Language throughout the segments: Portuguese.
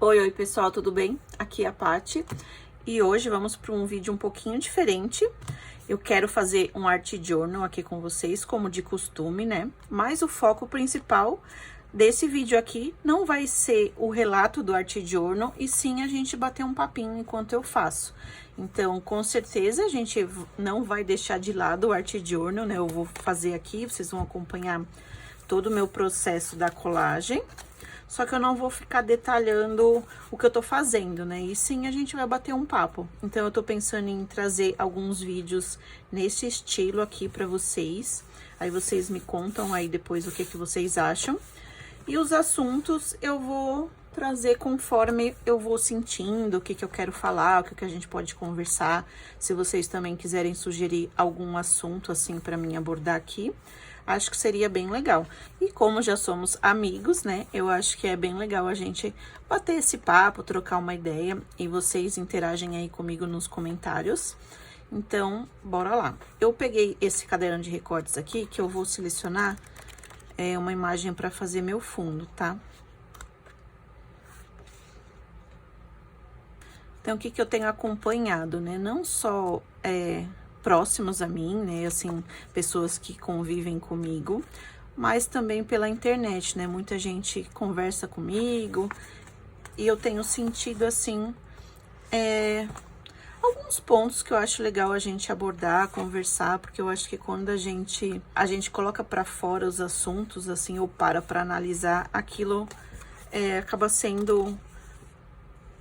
Oi, pessoal, tudo bem? Aqui é a Paty e hoje vamos para um vídeo um pouquinho diferente. Eu quero fazer um art journal aqui com vocês, como de costume, né? Mas o foco principal desse vídeo aqui não vai ser o relato do art journal, e sim a gente bater um papinho enquanto eu faço. Então, com certeza, a gente não vai deixar de lado o art journal, né? Eu vou fazer aqui, vocês vão acompanhar todo o meu processo da colagem. Só que eu não vou ficar detalhando o que eu tô fazendo, né? E sim, a gente vai bater um papo. Então, eu tô pensando em trazer alguns vídeos nesse estilo aqui pra vocês. Aí, vocês me contam aí depois o que vocês acham. E os assuntos eu vou trazer conforme eu vou sentindo, o que eu quero falar, o que a gente pode conversar. Se vocês também quiserem sugerir algum assunto, assim, pra mim abordar aqui, acho que seria bem legal. E como já somos amigos, né, eu acho que é bem legal a gente bater esse papo, trocar uma ideia, e vocês interagem aí comigo nos comentários. Então, bora lá. Eu peguei esse caderno de recortes aqui, que eu vou selecionar uma imagem para fazer meu fundo, tá? Então, o que eu tenho acompanhado, né? Não só próximos a mim, né? Assim, pessoas que convivem comigo, mas também pela internet, né? Muita gente conversa comigo e eu tenho sentido, assim, alguns pontos que eu acho legal a gente abordar, conversar, porque eu acho que quando a gente coloca para fora os assuntos, assim, ou para analisar, aquilo acaba sendo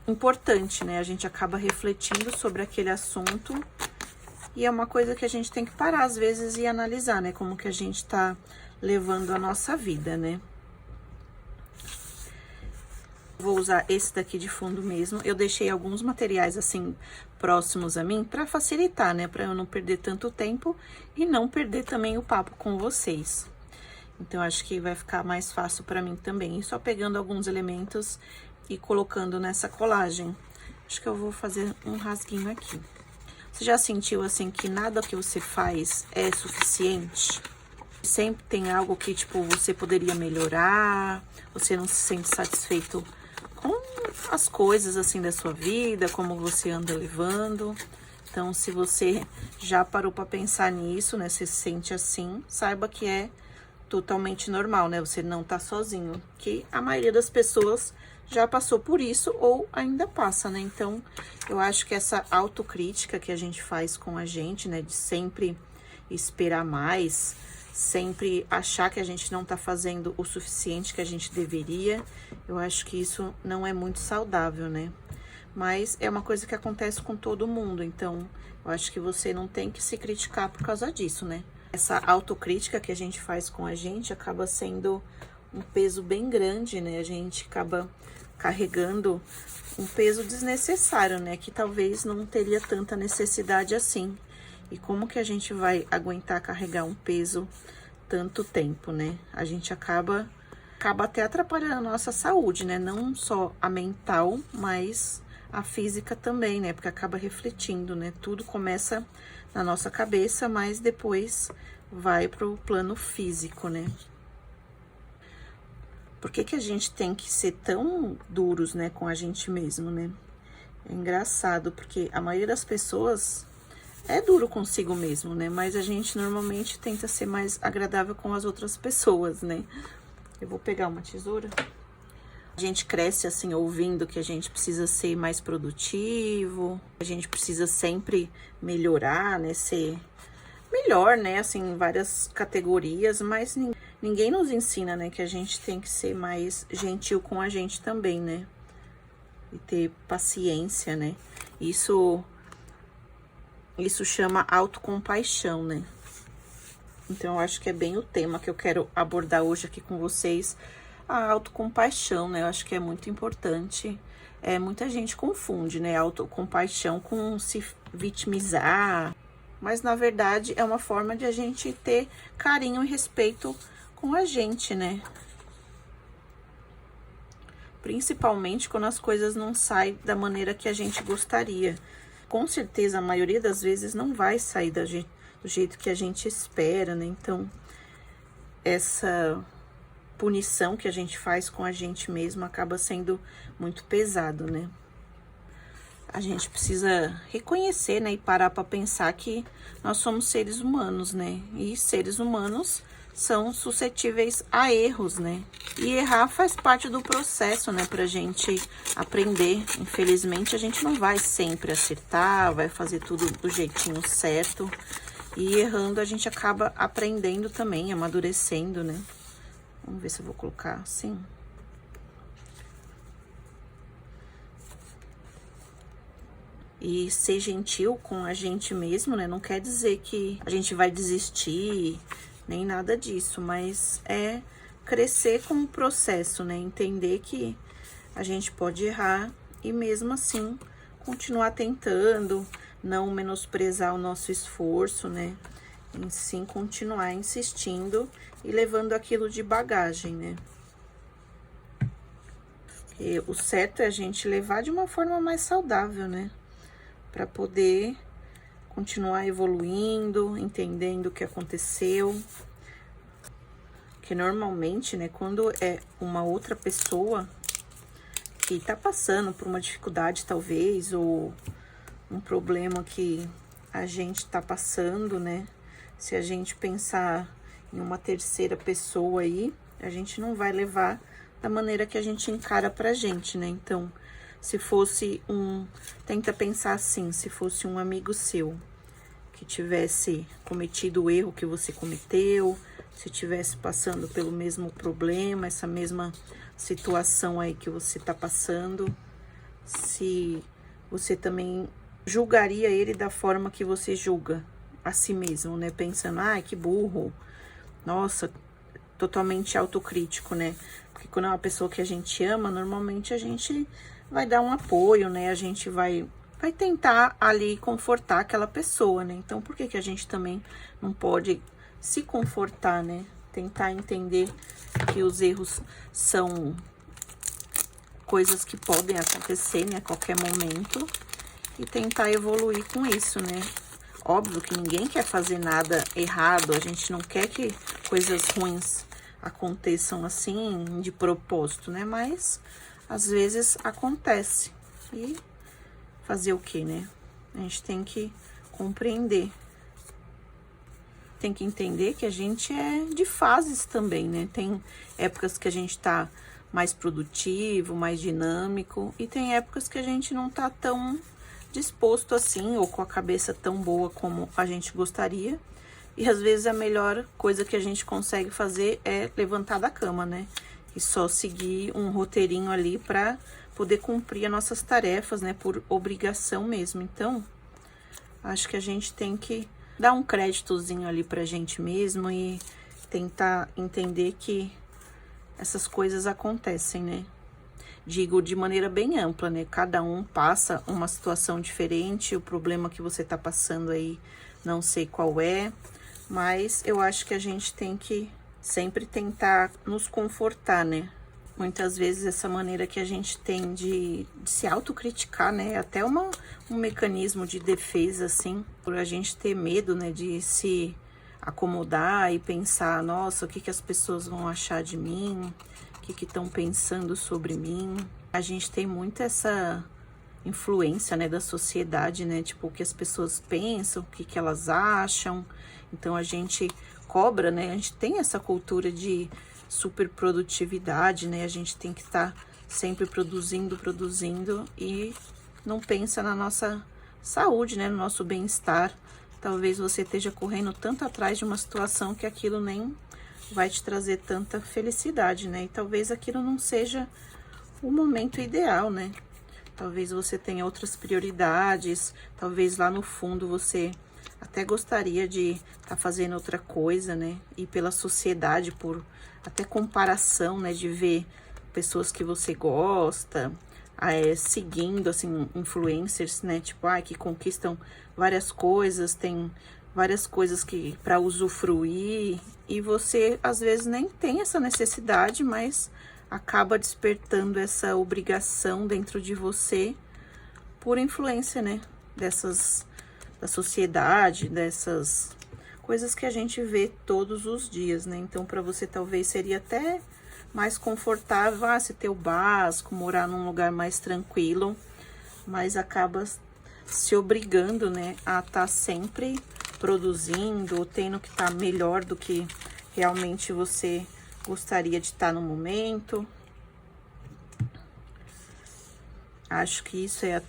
importante, né? A gente acaba refletindo sobre aquele assunto e é uma coisa que a gente tem que parar às vezes e analisar, né? Como que a gente tá levando a nossa vida, né? Vou usar esse daqui de fundo mesmo. Eu deixei alguns materiais assim próximos a mim para facilitar, né? Para eu não perder tanto tempo e não perder também o papo com vocês. Então, acho que vai ficar mais fácil para mim também. E só pegando alguns elementos e colocando nessa colagem. Acho que eu vou fazer um rasguinho aqui. Você já sentiu, assim, que nada que você faz é suficiente? Sempre tem algo que, tipo, você poderia melhorar, você não se sente satisfeito com as coisas, assim, da sua vida, como você anda levando. Então, se você já parou para pensar nisso, né, você se sente assim, saiba que é totalmente normal, né? Você não tá sozinho, que a maioria das pessoas já passou por isso ou ainda passa, né? Então, eu acho que essa autocrítica que a gente faz com a gente, né, de sempre esperar mais, sempre achar que a gente não tá fazendo o suficiente que a gente deveria, eu acho que isso não é muito saudável, né? Mas é uma coisa que acontece com todo mundo, então eu acho que você não tem que se criticar por causa disso, né? Essa autocrítica que a gente faz com a gente acaba sendo um peso bem grande, né? A gente acaba carregando um peso desnecessário, né? Que talvez não teria tanta necessidade assim. E como que a gente vai aguentar carregar um peso tanto tempo, né? A gente acaba até atrapalhando a nossa saúde, né? Não só a mental, mas a física também, né? Porque acaba refletindo, né? Tudo começa na nossa cabeça, mas depois vai pro plano físico, né? Por que a gente tem que ser tão duros, né, com a gente mesmo, né? É engraçado, porque a maioria das pessoas é duro consigo mesmo, né? Mas a gente normalmente tenta ser mais agradável com as outras pessoas, né? Eu vou pegar uma tesoura. A gente cresce assim ouvindo que a gente precisa ser mais produtivo, a gente precisa sempre melhorar, né, ser melhor, né, assim, em várias categorias, mas ninguém nos ensina, né, que a gente tem que ser mais gentil com a gente também, né, e ter paciência, né, isso chama autocompaixão, né. Então, eu acho que é bem o tema que eu quero abordar hoje aqui com vocês, a autocompaixão, né? Eu acho que é muito importante. Muita gente confunde, né? Autocompaixão com se vitimizar. Mas, na verdade, é uma forma de a gente ter carinho e respeito com a gente, né? Principalmente quando as coisas não saem da maneira que a gente gostaria. Com certeza, a maioria das vezes não vai sair do jeito que a gente espera, né? Então, essa punição que a gente faz com a gente mesmo acaba sendo muito pesado, né? A gente precisa reconhecer, né, e parar para pensar que nós somos seres humanos, né? E seres humanos são suscetíveis a erros, né? E errar faz parte do processo, né, pra gente aprender. Infelizmente, a gente não vai sempre acertar, vai fazer tudo do jeitinho certo. E errando, a gente acaba aprendendo também, amadurecendo, né? Vamos ver se eu vou colocar assim. E ser gentil com a gente mesmo, né? Não quer dizer que a gente vai desistir, nem nada disso, mas é crescer com o processo, né? Entender que a gente pode errar e mesmo assim continuar tentando, não menosprezar o nosso esforço, né? Em sim continuar insistindo e levando aquilo de bagagem, né? E o certo é a gente levar de uma forma mais saudável, né? Para poder continuar evoluindo, entendendo o que aconteceu. Que normalmente, né, quando é uma outra pessoa que tá passando por uma dificuldade, talvez, ou um problema que a gente tá passando, né? Se a gente pensar em uma terceira pessoa aí, a gente não vai levar da maneira que a gente encara pra gente, né? Então, se fosse tenta pensar assim, se fosse um amigo seu que tivesse cometido o erro que você cometeu, se tivesse passando pelo mesmo problema, essa mesma situação aí que você tá passando, se você também julgaria ele da forma que você julga a si mesmo, né? Pensando, ai, que burro, nossa, totalmente autocrítico, né? Porque quando é uma pessoa que a gente ama, normalmente a gente vai dar um apoio, né? A gente vai tentar ali confortar aquela pessoa, né? Então, por que que a gente também não pode se confortar, né? Tentar entender que os erros são coisas que podem acontecer, né? A qualquer momento. E tentar evoluir com isso, né? Óbvio que ninguém quer fazer nada errado. A gente não quer que coisas ruins aconteçam assim, de propósito, né? Mas às vezes acontece. E fazer o quê, né? A gente tem que compreender. Tem que entender que a gente é de fases também, né? Tem épocas que a gente tá mais produtivo, mais dinâmico. E tem épocas que a gente não tá tão disposto assim, ou com a cabeça tão boa como a gente gostaria. E às vezes a melhor coisa que a gente consegue fazer é levantar da cama, né? E só seguir um roteirinho ali para poder cumprir as nossas tarefas, né? Por obrigação mesmo. Então, acho que a gente tem que dar um créditozinho ali pra gente mesmo e tentar entender que essas coisas acontecem, né? Digo de maneira bem ampla, né? Cada um passa uma situação diferente, o problema que você tá passando aí, não sei qual é, mas eu acho que a gente tem que sempre tentar nos confortar, né? Muitas vezes essa maneira que a gente tem de se autocriticar, né? Até um mecanismo de defesa, assim, por a gente ter medo, né? De se acomodar e pensar, nossa, o que que as pessoas vão achar de mim? O que estão pensando sobre mim? A gente tem muito essa influência, né, da sociedade, né? Tipo, o que as pessoas pensam, o que que elas acham. Então, a gente cobra, né? A gente tem essa cultura de super produtividade, né? A gente tem que estar sempre produzindo e não pensa na nossa saúde, né? No nosso bem-estar. Talvez você esteja correndo tanto atrás de uma situação que aquilo nem vai te trazer tanta felicidade, né? E talvez aquilo não seja o momento ideal, né? Talvez você tenha outras prioridades, talvez lá no fundo você até gostaria de estar fazendo outra coisa, né? E pela sociedade, por até comparação, né? De ver pessoas que você gosta, seguindo, assim, influencers, né? Tipo, que conquistam várias coisas, tem várias coisas que para usufruir, e você às vezes nem tem essa necessidade, mas acaba despertando essa obrigação dentro de você por influência, né? Da sociedade, dessas coisas que a gente vê todos os dias, né? Então, para você talvez seria até mais confortável, se ter o básico, morar num lugar mais tranquilo, mas acaba se obrigando, né, a estar sempre produzindo, tendo que estar melhor do que realmente você gostaria de estar no momento. Acho que isso é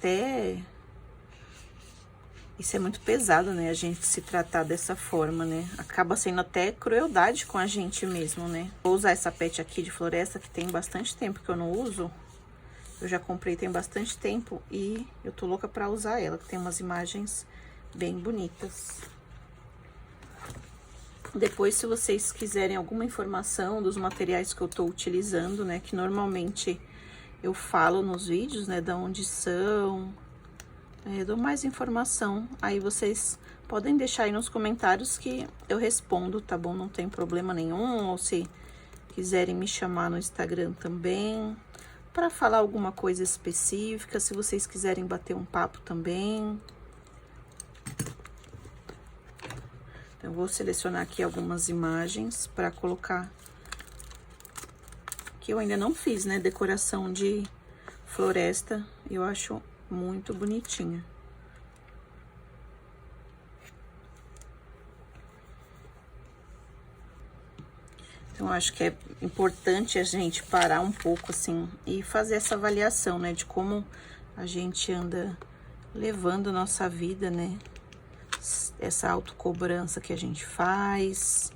muito pesado, né? A gente se tratar dessa forma, né? Acaba sendo até crueldade com a gente mesmo, né? Vou usar essa pet aqui de floresta, que tem bastante tempo que eu não uso. Eu já comprei tem bastante tempo e eu tô louca pra usar ela, que tem umas imagens bem bonitas. Depois, se vocês quiserem alguma informação dos materiais que eu tô utilizando, né? Que normalmente eu falo nos vídeos, né? Da onde são, dou mais informação. Aí vocês podem deixar aí nos comentários que eu respondo, tá bom? Não tem problema nenhum. Ou se quiserem me chamar no Instagram também, para falar alguma coisa específica, se vocês quiserem bater um papo também. Então, eu vou selecionar aqui algumas imagens para colocar, que eu ainda não fiz, né? Decoração de floresta, eu acho muito bonitinha. Então, acho que é importante a gente parar um pouco, assim, e fazer essa avaliação, né? De como a gente anda levando nossa vida, né? Essa autocobrança que a gente faz.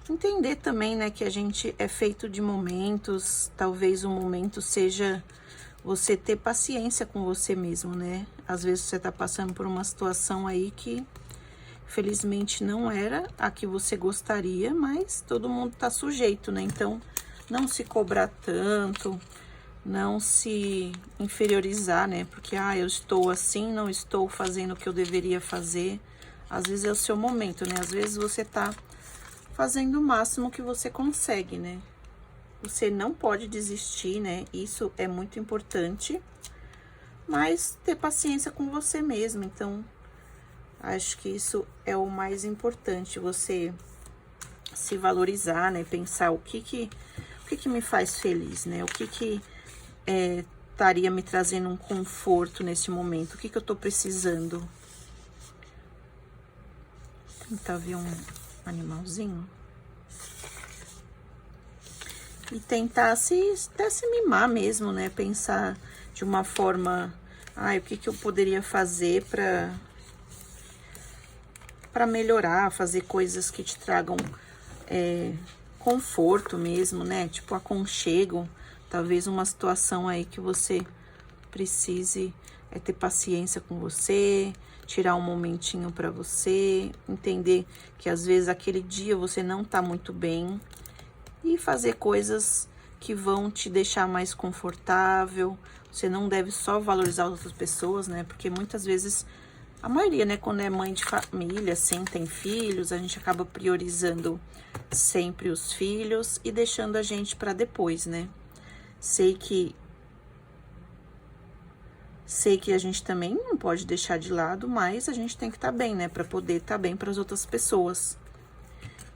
Entender também, né, que a gente é feito de momentos. Talvez o momento seja você ter paciência com você mesmo, né? Às vezes você tá passando por uma situação aí que felizmente não era a que você gostaria, mas todo mundo tá sujeito, né? Então, não se cobrar tanto, não se inferiorizar, né? Porque, eu estou assim, não estou fazendo o que eu deveria fazer. Às vezes é o seu momento, né? Às vezes você tá fazendo o máximo que você consegue, né? Você não pode desistir, né? Isso é muito importante, mas ter paciência com você mesmo. Então, acho que isso é o mais importante, você se valorizar, né? Pensar o que me faz feliz, né? O que estaria me trazendo um conforto nesse momento? O que eu tô precisando? Tentar ver um animalzinho. E tentar até se mimar mesmo, né? Pensar de uma forma, o que eu poderia fazer para melhorar, fazer coisas que te tragam conforto mesmo, né? Tipo aconchego, talvez uma situação aí que você precise ter paciência com você, tirar um momentinho para você, entender que às vezes aquele dia você não tá muito bem e fazer coisas que vão te deixar mais confortável. Você não deve só valorizar outras pessoas, né? Porque muitas vezes, a maioria, né, quando é mãe de família, assim, tem filhos, a gente acaba priorizando sempre os filhos e deixando a gente para depois, né? Sei que a gente também não pode deixar de lado, mas a gente tem que estar bem, né? Para poder estar bem para as outras pessoas.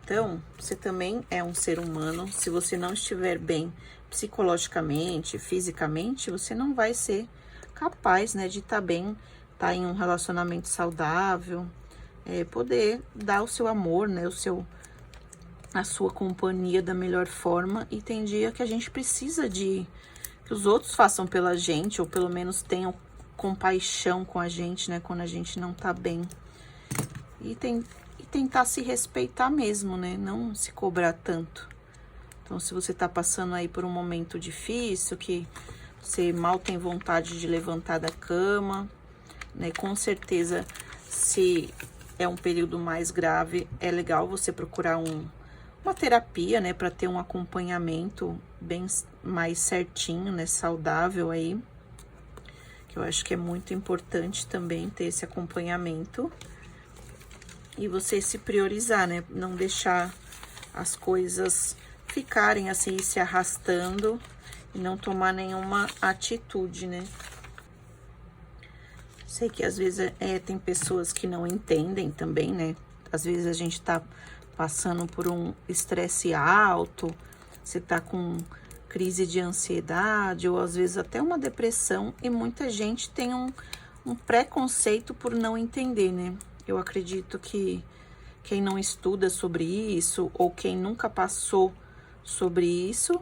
Então, você também é um ser humano. Se você não estiver bem psicologicamente, fisicamente, você não vai ser capaz, né, de estar bem, estar em um relacionamento saudável, poder dar o seu amor, né, a sua companhia da melhor forma. E tem dia que a gente precisa que os outros façam pela gente, ou pelo menos tenham compaixão com a gente, né, quando a gente não tá bem. E tentar se respeitar mesmo, né, não se cobrar tanto. Então, se você tá passando aí por um momento difícil, que você mal tem vontade de levantar da cama, né, com certeza, se é um período mais grave, é legal você procurar uma terapia, né, para ter um acompanhamento bem mais certinho, né, saudável aí, que eu acho que é muito importante também ter esse acompanhamento. E você se priorizar, né, não deixar as coisas ficarem assim, se arrastando e não tomar nenhuma atitude, né. Sei que às vezes tem pessoas que não entendem também, né, às vezes a gente tá passando por um estresse alto, você tá com crise de ansiedade ou às vezes até uma depressão, e muita gente tem um preconceito por não entender, né? Eu acredito que quem não estuda sobre isso ou quem nunca passou sobre isso,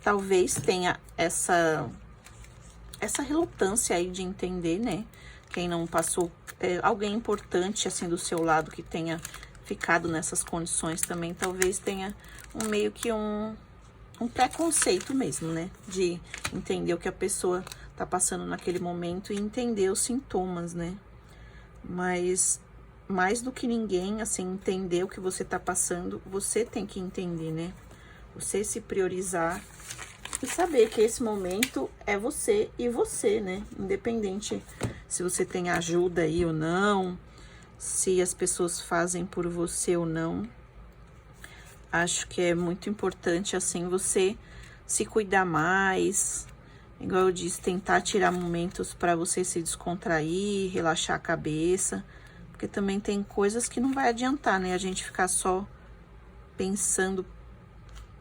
talvez tenha essa relutância aí de entender, né? Quem não passou, alguém importante assim do seu lado que tenha ficado nessas condições também, talvez tenha meio que um preconceito mesmo, né? De entender o que a pessoa tá passando naquele momento e entender os sintomas, né? Mas mais do que ninguém, assim, entender o que você tá passando, você tem que entender, né? Você se priorizar e saber que esse momento é você e você, né? Independente se você tem ajuda aí ou não, se as pessoas fazem por você ou não. Acho que é muito importante, assim, você se cuidar mais. Igual eu disse, tentar tirar momentos para você se descontrair, relaxar a cabeça. Porque também tem coisas que não vai adiantar, né? A gente ficar só pensando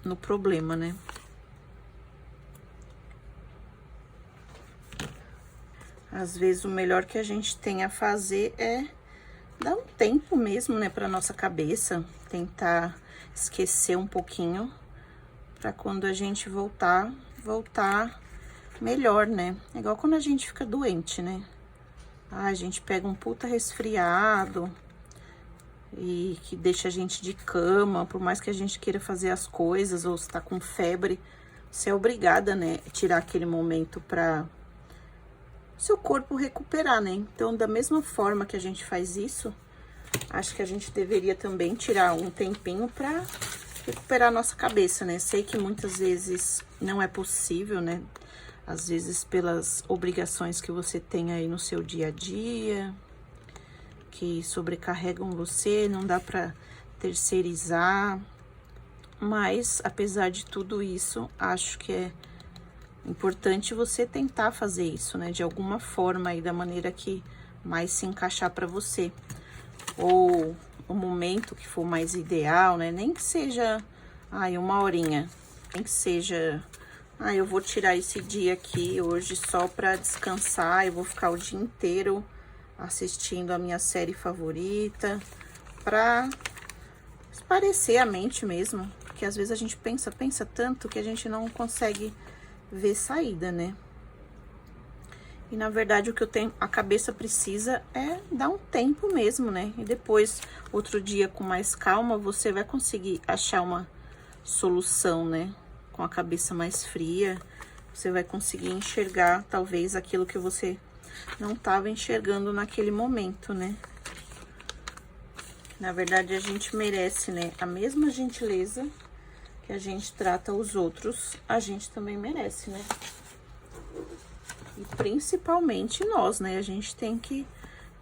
no problema, né? Às vezes o melhor que a gente tem a fazer é dar um tempo mesmo, né, para nossa cabeça, tentar esquecer um pouquinho, para quando a gente voltar melhor, né? É igual quando a gente fica doente, né? A gente pega um puta resfriado e que deixa a gente de cama, por mais que a gente queira fazer as coisas, ou está com febre, você é obrigada, né, a tirar aquele momento para seu corpo recuperar, né? Então, da mesma forma que a gente faz isso, acho que a gente deveria também tirar um tempinho para recuperar a nossa cabeça, né? Sei que muitas vezes não é possível, né? Às vezes pelas obrigações que você tem aí no seu dia a dia, que sobrecarregam você, não dá para terceirizar. Mas, apesar de tudo isso, acho que é importante você tentar fazer isso, né? De alguma forma aí, da maneira que mais se encaixar para você. Ou o momento que for mais ideal, né? Nem que seja, uma horinha. Nem que seja, eu vou tirar esse dia aqui hoje só para descansar. Eu vou ficar o dia inteiro assistindo a minha série favorita, para espairecer a mente mesmo. Porque às vezes a gente pensa tanto que a gente não consegue ver saída, né? E na verdade o que a cabeça precisa é dar um tempo mesmo, né? E depois, outro dia com mais calma, você vai conseguir achar uma solução, né? Com a cabeça mais fria, você vai conseguir enxergar talvez aquilo que você não estava enxergando naquele momento, né? Na verdade, a gente merece, né? A mesma gentileza que a gente trata os outros, a gente também merece, né? E principalmente nós, né? A gente tem que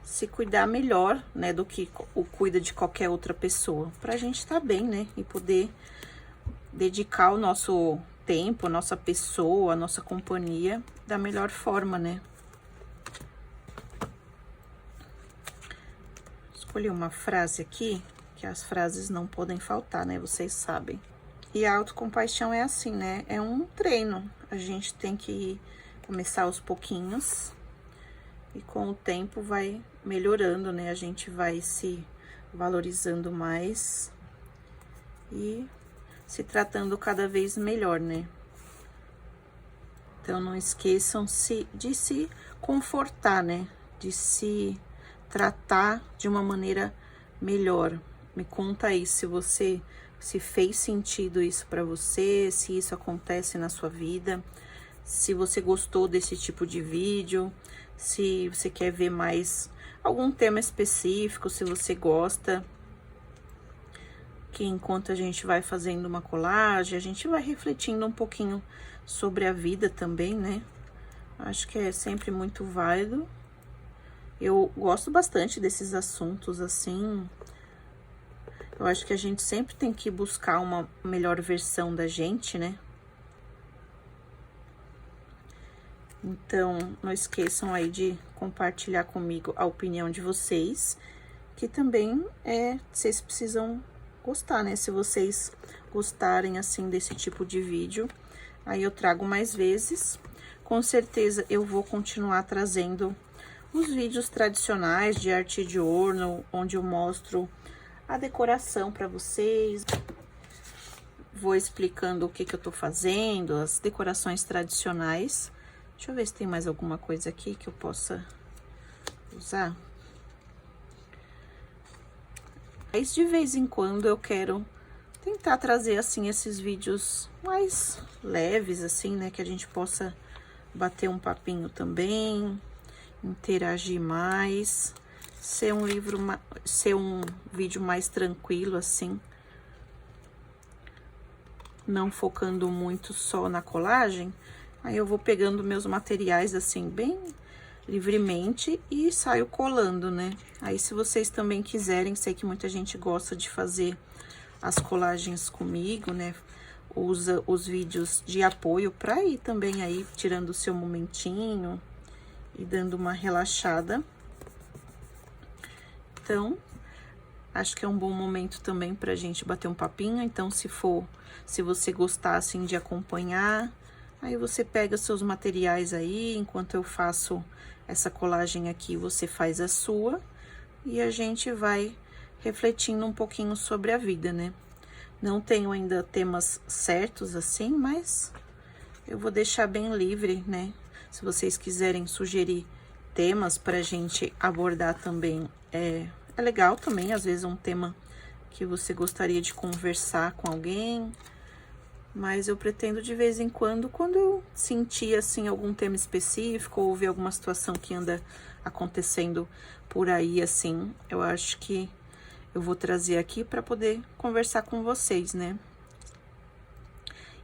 se cuidar melhor, né? Do que o cuida de qualquer outra pessoa. Pra gente estar bem, né? E poder dedicar o nosso tempo, a nossa pessoa, a nossa companhia da melhor forma, né? Escolhi uma frase aqui, que as frases não podem faltar, né? Vocês sabem. E a autocompaixão é assim, né? É um treino. A gente tem que começar aos pouquinhos e com o tempo vai melhorando, né? A gente vai se valorizando mais e se tratando cada vez melhor, né? Então, não esqueçam de se confortar, né? De se tratar de uma maneira melhor. Me conta aí se fez sentido isso para você, se isso acontece na sua vida, se você gostou desse tipo de vídeo, se você quer ver mais algum tema específico, se você gosta, que enquanto a gente vai fazendo uma colagem, a gente vai refletindo um pouquinho sobre a vida também, né? Acho que é sempre muito válido. Eu gosto bastante desses assuntos, assim. Eu acho que a gente sempre tem que buscar uma melhor versão da gente, né? Então, não esqueçam aí de compartilhar comigo a opinião de vocês, que também vocês precisam gostar, né? Se vocês gostarem, assim, desse tipo de vídeo, aí eu trago mais vezes. Com certeza eu vou continuar trazendo os vídeos tradicionais de art journal, onde eu mostro a decoração para vocês. Vou explicando o que eu tô fazendo, as decorações tradicionais. Deixa eu ver se tem mais alguma coisa aqui que eu possa usar. Mas de vez em quando eu quero tentar trazer, assim, esses vídeos mais leves, assim, né? Que a gente possa bater um papinho também, interagir mais, ser um vídeo mais tranquilo, assim. Não focando muito só na colagem. Aí eu vou pegando meus materiais, assim, bem livremente e saio colando, né? Aí, se vocês também quiserem, sei que muita gente gosta de fazer as colagens comigo, né? Usa os vídeos de apoio pra ir também aí tirando o seu momentinho e dando uma relaxada. Então, acho que é um bom momento também pra gente bater um papinho. Então, se você gostar, assim, de acompanhar, aí você pega seus materiais aí, enquanto eu faço essa colagem aqui, você faz a sua, e a gente vai refletindo um pouquinho sobre a vida, né? Não tenho ainda temas certos, assim, mas eu vou deixar bem livre, né? Se vocês quiserem sugerir temas pra gente abordar também, é legal também, às vezes um tema que você gostaria de conversar com alguém. Mas eu pretendo de vez em quando eu sentir, assim, algum tema específico, ou ver alguma situação que anda acontecendo por aí, assim, eu acho que eu vou trazer aqui para poder conversar com vocês, né?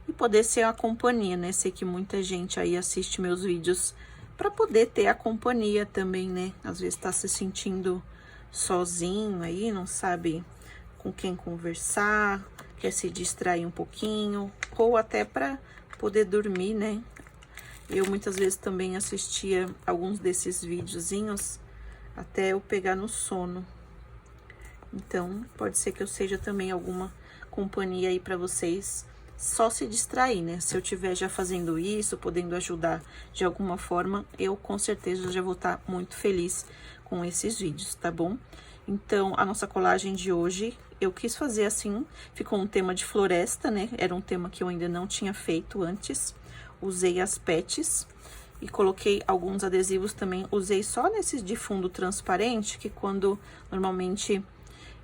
E poder ser a companhia, né? Sei que muita gente aí assiste meus vídeos para poder ter a companhia também, né? Às vezes tá se sentindo sozinho aí, não sabe com quem conversar, quer se distrair um pouquinho, ou até para poder dormir, né? Eu muitas vezes também assistia alguns desses videozinhos até eu pegar no sono. Então, pode ser que eu seja também alguma companhia aí para vocês, só se distrair, né? Se eu estiver já fazendo isso, podendo ajudar de alguma forma, eu com certeza já vou estar muito feliz com esses vídeos, tá bom? Então, a nossa colagem de hoje, eu quis fazer assim, ficou um tema de floresta, né? Era um tema que eu ainda não tinha feito antes. Usei as pets e coloquei alguns adesivos também. Usei só nesses de fundo transparente, que quando normalmente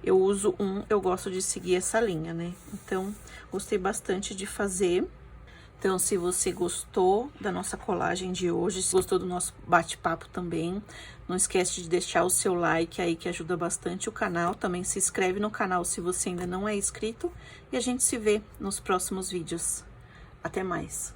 eu uso eu gosto de seguir essa linha, né? Então, gostei bastante de fazer. Então, se você gostou da nossa colagem de hoje, se gostou do nosso bate-papo também, não esquece de deixar o seu like aí, que ajuda bastante o canal. Também se inscreve no canal se você ainda não é inscrito. E a gente se vê nos próximos vídeos. Até mais!